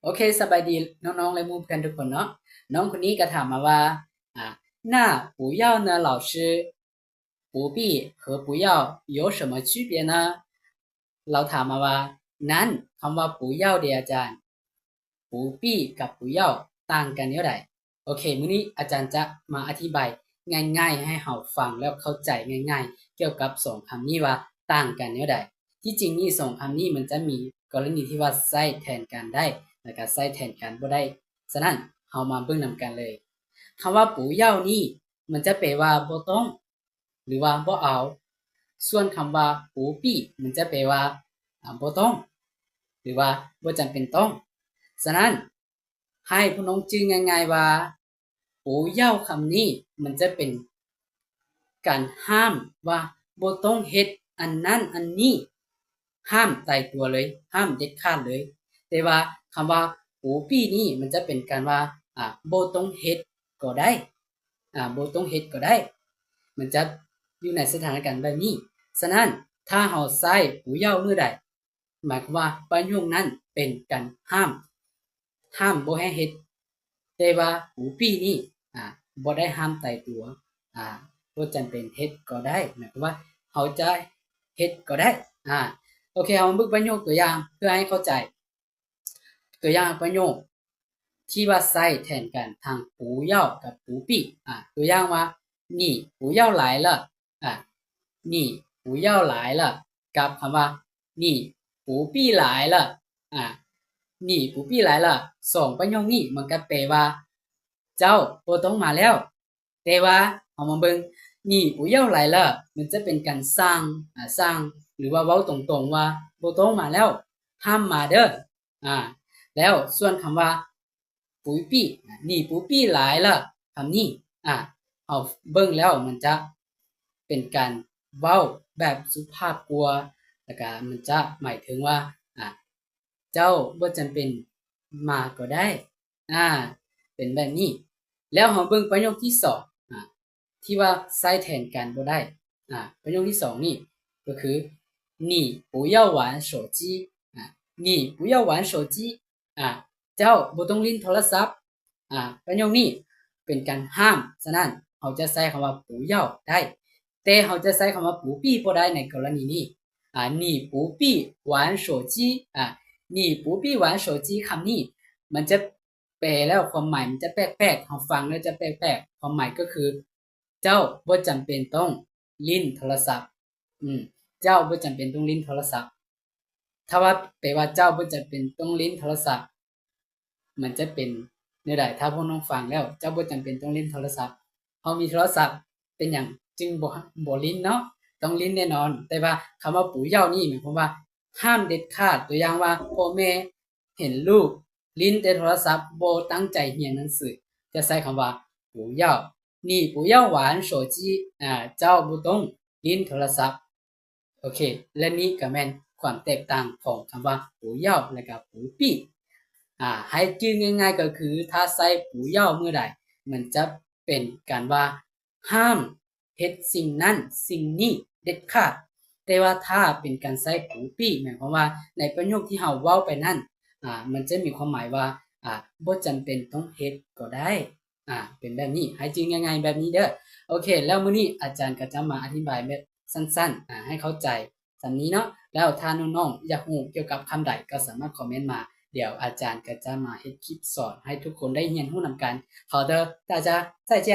โอเคสบายดีน้องๆและมูกันทุกคนเนาะน้องคนนี้ก็ถามมาว่า那不要呢老师不必和不要有什么区别呢เราถามมาว่านั้นคำว่า不要เดียอาจารย์不必กับ不要ต่างกันเท่าไหร่โอเคมื้อนี้อาจารย์จะมาอธิบายง่ายๆให้เราฟังแล้วเข้าใจง่ายๆเกี่ยวกับสองคำนี้ว่าต่างกันเท่าไหร่ที่จริงนี่สองคำนี้มันจะมีกรณีที่ว่าใช้แทนกันได้แล้วก็ใช้แทนกันบ่ได้ฉะนั้นเฮามาเบิ่งนำกันเลยคำว่าปูเย่านี่มันจะแปลว่าบ่ต้องหรือว่าบ่เอาส่วนคำว่าปูปี้มันจะแปลว่าบ่ต้องหรือว่าบ่จำเป็นต้องฉะนั้นให้พี่น้องจื้อง่ายๆว่าปูเย่าคำนี้มันจะเป็นการห้ามว่าบ่ต้องเฮ็ดอันนั้นอันนี้ห้ามตายตัวเลยห้ามเด็ดขาดเลยแต่ว่าคำว่าปูปี้นี่มันจะเป็นการว่าบ่ต้องเฮ็ดก็ได้บ่ต้องเฮ็ดก็ได้มันจะอยู่ในสถานการณ์แบบนี้ฉะนั้นถ้าเฮาใช้ปูเย่ามื้อใดหมายความว่าประโยคนั้นเป็นการห้ามบ่ให้เฮ็ดแต่ว่าปูปี้นี่บ่ได้ห้ามตายตัวบ่จำเป็นเฮ็ดก็ได้หมายความว่าเฮาจะเฮ็ดก็ได้โอเคเฮามาเบิ่งประโยคตัวอย่างเพื่อให้เข้าใจตัวอย่างประโยคที่ว่าใช้แทนกันทาง不要กับ不必ตัวอย่างว่านี่不要来了นี่不要来了กับคำว่านี่不必来了นี่不必来了สองประโยคนี้มันก็แปลว่าเจ้าบ่ต้องมาแล้วแต่ว่าเอามาเบิ่งนี่不要来了มันจะเป็นการสร้างหรือว่าเว้าตรงๆว่าบ่ต้องมาแล้วห้ามมาเด้อแล้วส่วนคำว่าปุยปี้นี่ปุยปี้หลายละคำนี้เอาเบิ่งแล้วมันจะเป็นการเว้าแบบสุภาพกว่าแล้วก็มันจะหมายถึงว่าเจ้าบ่จำเป็นมาก็ได้เป็นแบบนี้แล้วเฮาเบิ่งประโยคที่2ที่ว่าใช้แทนกันบ่ได้ประโยคที่2นี่ก็คือ你不要玩手机你不要玩手机เจ้าบ่ต้องลิ้นโทรศัพท์ประโยคนี้เป็นการห้ามฉะนั้นเฮาจะใช้คำว่า不要ได้แต่เฮาจะใช้คำว่า不必บ่ได้ในกรณีนี้你不必玩手机你不必玩手机คำนี้มันจะแปลแล้วความหมายมันจะแปลกๆเฮาฟังแล้วจะแปลกๆความหมายก็คือเจ้าบ่จำเป็นต้องลิ้นโทรศัพท์เจ้าบ่จำเป็นต้องลิ้นโทรศัพท์ถ้าว่าแปลว่าเจ้าบ่จำเป็นต้องลิ้นโทรศัพท์มันจะเป็นแนวใดถ้าพวกน้องฟังแล้วเจ้าบ่จำเป็นต้องลิ้นโทรศัพท์เฮามีโทรศัพท์เป็นหยังจึงบ่ลิ้นเนาะต้องลิ้นแน่นอนแต่ว่าคำว่าปู่เย้านี่หมายความว่าห้ามเด็ดขาดตัวอย่างว่าพ่อแม่เห็นลูกลิ้นแต่โทรศัพท์บ่ตั้งใจเรียนหนังสือจะใช้คำว่าปู่เย้านี่ปู่เย้าหวาน手机เจ้าบ่ต้องลิ้นโทรศัพท์โอเคและนี้ก็แม่นความแตกต่างของคำว่าปู่เย้าและก็ปู่ปี้ให้จื้อง่ายๆก็คือถ้าใส่ปูเย่าเมื่อใดมันจะเป็นการว่าห้ามเฮ็ดสิ่งนั้นสิ่งนี้เด็ดขาดแต่ว่าถ้าเป็นการใส่ปูปี้หมายความว่าในประโยคที่เฮาเว้าไปนั้นมันจะมีความหมายว่าบ่จำเป็นต้องเฮ็ดก็ได้เป็นแบบนี้ให้จื้อง่ายๆแบบนี้เด้อโอเคแล้วมื้อนี้อาจารย์ก็จะมาอธิบายแบบสั้นๆให้เข้าใจสันนี้เนาะแล้วถ้าน้องๆอยากรู้เกี่ยวกับคำใดก็สามารถคอมเมนต์มาเดี๋ยวอาจารย์ก็จะมาเฮ็ดคลิปสอนให้ทุกคนได้เรียนรู้นำกัน好的大家再见